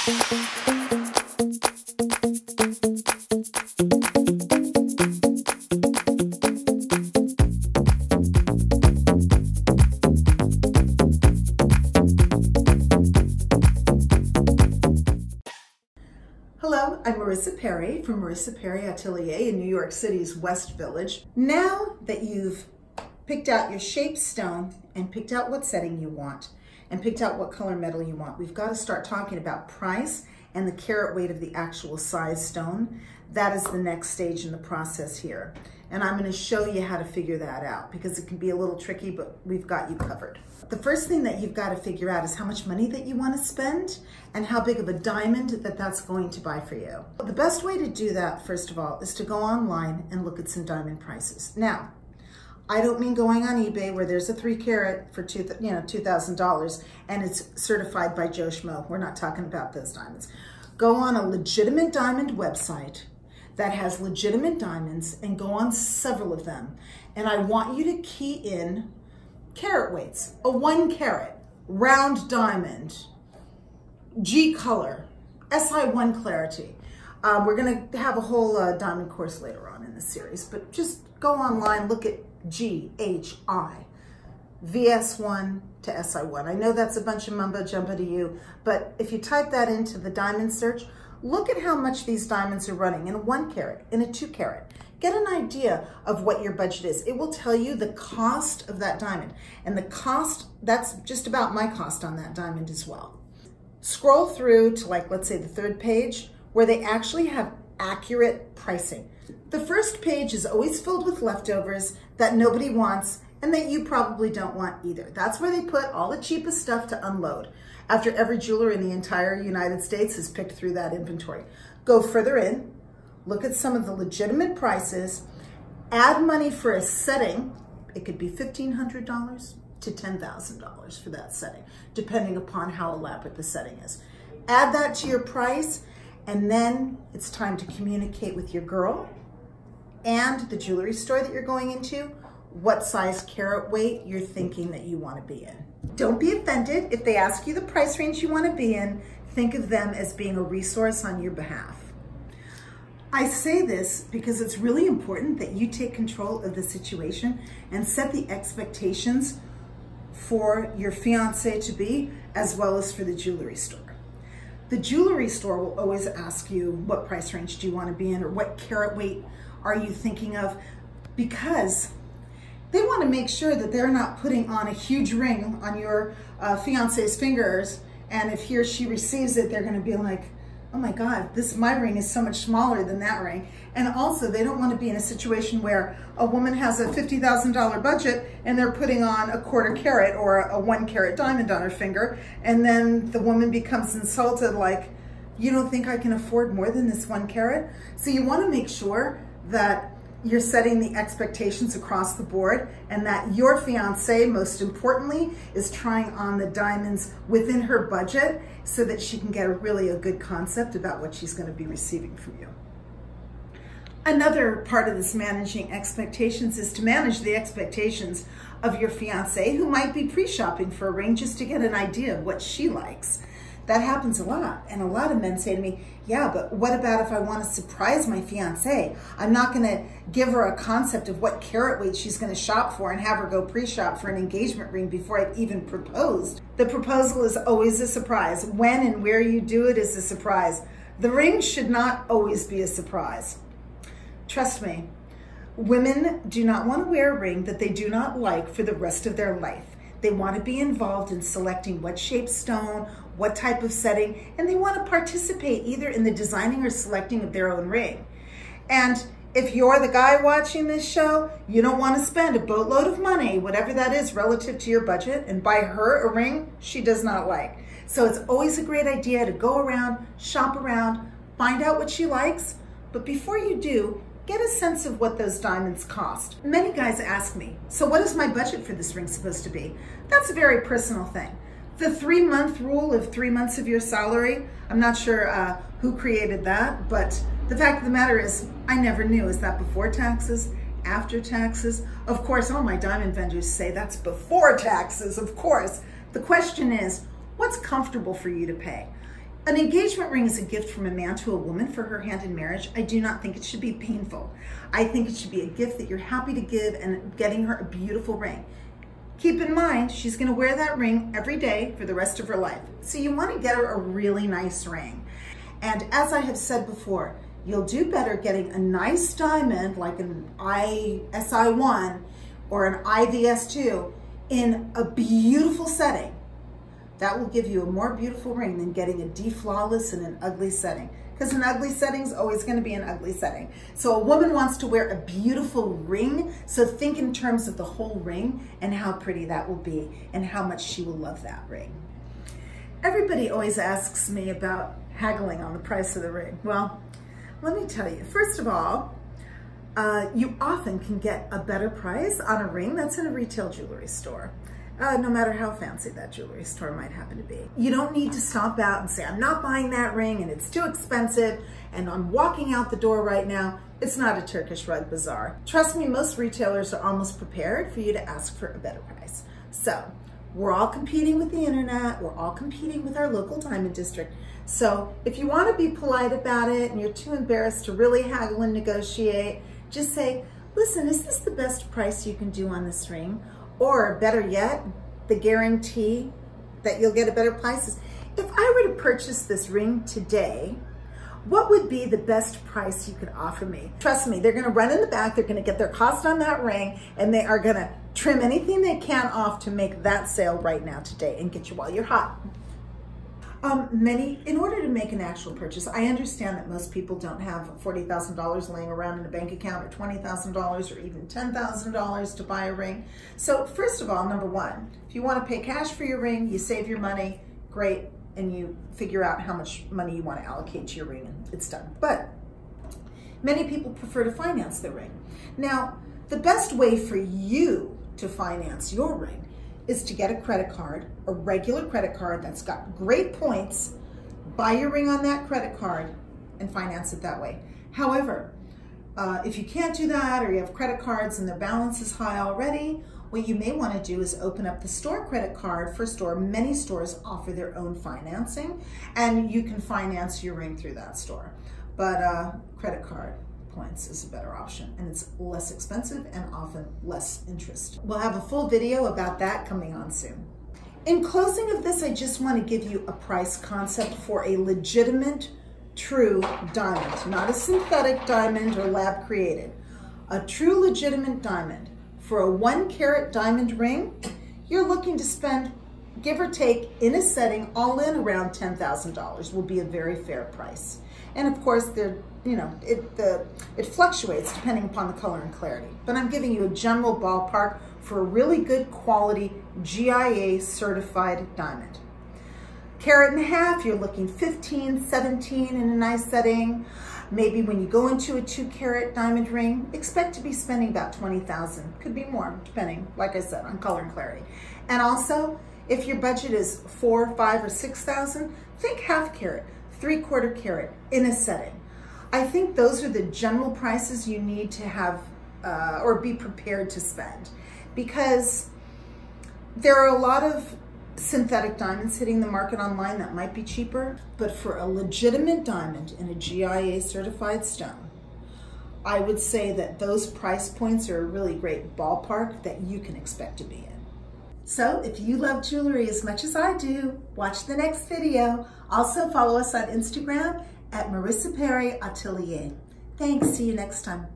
Hello, I'm Marisa Perry from Marisa Perry Atelier in New York City's West Village. Now that you've picked out your shape stone and picked out what setting you want and picked out what color metal you want, we've got to start talking about price and the carat weight of the actual size stone. That is the next stage in the process here. And I'm going to show you how to figure that out because it can be a little tricky, but we've got you covered. The first thing that you've got to figure out is how much money that you want to spend and how big of a diamond that's going to buy for you. The best way to do that, first of all, is to go online and look at some diamond prices. Now, I don't mean going on eBay where there's a 3 carat for $2,000 and it's certified by Joe Schmo. We're not talking about those diamonds. Go on a legitimate diamond website that has legitimate diamonds and go on several of them. And I want you to key in carat weights. A 1 carat round diamond, G color, SI1 clarity. We're gonna have a whole diamond course later on in this series, but just go online, look at G, H, I, VS1 to SI1. I know that's a bunch of mumbo jumbo to you, but if you type that into the diamond search, look at how much these diamonds are running in a 1 carat, in a 2 carat. Get an idea of what your budget is. It will tell you the cost of that diamond. And the cost, that's just about my cost on that diamond as well. Scroll through to, like, let's say the 3rd page where they actually have accurate pricing. The 1st page is always filled with leftovers that nobody wants and that you probably don't want either. That's where they put all the cheapest stuff to unload after every jeweler in the entire United States has picked through that inventory. Go further in, look at some of the legitimate prices, add money for a setting. It could be $1,500 to $10,000 for that setting, depending upon how elaborate the setting is. Add that to your price, and then it's time to communicate with your girl and the jewelry store that you're going into what size carat weight you're thinking that you want to be in. Don't be offended if they ask you the price range you want to be in. Think of them as being a resource on your behalf. I say this because it's really important that you take control of the situation and set the expectations for your fiancé-to-be as well as for the jewelry store. The jewelry store will always ask you what price range do you want to be in or what carat weight are you thinking of, because they want to make sure that they're not putting on a huge ring on your fiance's fingers, and if he or she receives it, they're going to be like, oh my God, my ring is so much smaller than that ring. And also, they don't want to be in a situation where a woman has a $50,000 budget and they're putting on a 1/4 carat or a 1 carat diamond on her finger, and then the woman becomes insulted like, you don't think I can afford more than this 1 carat? So you want to make sure that you're setting the expectations across the board and that your fiance, most importantly, is trying on the diamonds within her budget so that she can get a good concept about what she's going to be receiving from you. Another part of this managing expectations is to manage the expectations of your fiance who might be pre-shopping for a ring just to get an idea of what she likes. That happens a lot, and a lot of men say to me, yeah, but what about if I want to surprise my fiance? I'm not going to give her a concept of what carat weight she's going to shop for and have her go pre-shop for an engagement ring before I've even proposed. The proposal is always a surprise. When and where you do it is a surprise. The ring should not always be a surprise. Trust me, women do not want to wear a ring that they do not like for the rest of their life. They want to be involved in selecting what shape stone, what type of setting, and they want to participate either in the designing or selecting of their own ring. And if you're the guy watching this show, you don't want to spend a boatload of money, whatever that is relative to your budget, and buy her a ring she does not like. So it's always a great idea to go around, shop around, find out what she likes, but before you do, get a sense of what those diamonds cost. Many guys ask me, so what is my budget for this ring supposed to be? That's a very personal thing. The 3-month rule of 3 months of your salary, I'm not sure who created that, but the fact of the matter is, I never knew. Is that before taxes, after taxes? Of course, all my diamond vendors say that's before taxes, of course. The question is, what's comfortable for you to pay? An engagement ring is a gift from a man to a woman for her hand in marriage. I do not think it should be painful. I think it should be a gift that you're happy to give and getting her a beautiful ring. Keep in mind, she's going to wear that ring every day for the rest of her life. So you want to get her a really nice ring. And as I have said before, you'll do better getting a nice diamond like an ISI1 or an IVS2 in a beautiful setting. That will give you a more beautiful ring than getting a deflawless in an ugly setting. Because an ugly setting is always going to be an ugly setting. So a woman wants to wear a beautiful ring, so think in terms of the whole ring and how pretty that will be and how much she will love that ring. Everybody always asks me about haggling on the price of the ring. Well, let me tell you, first of all, you often can get a better price on a ring that's in a retail jewelry store. No matter how fancy that jewelry store might happen to be. You don't need to stomp out and say, I'm not buying that ring and it's too expensive and I'm walking out the door right now. It's not a Turkish rug bazaar. Trust me, most retailers are almost prepared for you to ask for a better price. So we're all competing with the internet. We're all competing with our local diamond district. So if you want to be polite about it and you're too embarrassed to really haggle and negotiate, just say, listen, is this the best price you can do on this ring? Or better yet, the guarantee that you'll get a better price. If I were to purchase this ring today, what would be the best price you could offer me? Trust me, they're gonna run in the back, they're gonna get their cost on that ring, and they are gonna trim anything they can off to make that sale right now today and get you while you're hot. In order to make an actual purchase, I understand that most people don't have $40,000 laying around in a bank account or $20,000 or even $10,000 to buy a ring. So first of all, number one, if you want to pay cash for your ring, you save your money, great, and you figure out how much money you want to allocate to your ring and it's done. But many people prefer to finance their ring. Now, the best way for you to finance your ring is to get a credit card, a regular credit card that's got great points, buy your ring on that credit card and finance it that way. However, if you can't do that or you have credit cards and their balance is high already, what you may want to do is open up the store credit card for a store. Many stores offer their own financing and you can finance your ring through that store. But credit card points is a better option and it's less expensive and often less interest. We'll have a full video about that coming on soon. In closing of this, I just want to give you a price concept for a legitimate, true diamond, not a synthetic diamond or lab created. A true legitimate diamond. For a 1 carat diamond ring, you're looking to spend, give or take, in a setting, all in around $10,000 will be a very fair price. And of course, it fluctuates depending upon the color and clarity. But I'm giving you a general ballpark for a really good quality GIA certified diamond. 1.5 carats, you're looking 15, 17 in a nice setting. Maybe when you go into a 2 carat diamond ring, expect to be spending about $20,000. Could be more, depending, like I said, on color and clarity. And also, if your budget is $4,000, $5,000, or $6,000, think 1/2 carat, 3/4 carat in a setting. I think those are the general prices you need to have or be prepared to spend, because there are a lot of synthetic diamonds hitting the market online that might be cheaper, but for a legitimate diamond in a GIA certified stone, I would say that those price points are a really great ballpark that you can expect to be in. So if you love jewelry as much as I do, watch the next video. Also follow us on Instagram at Marisa Perry Atelier. Thanks, see you next time.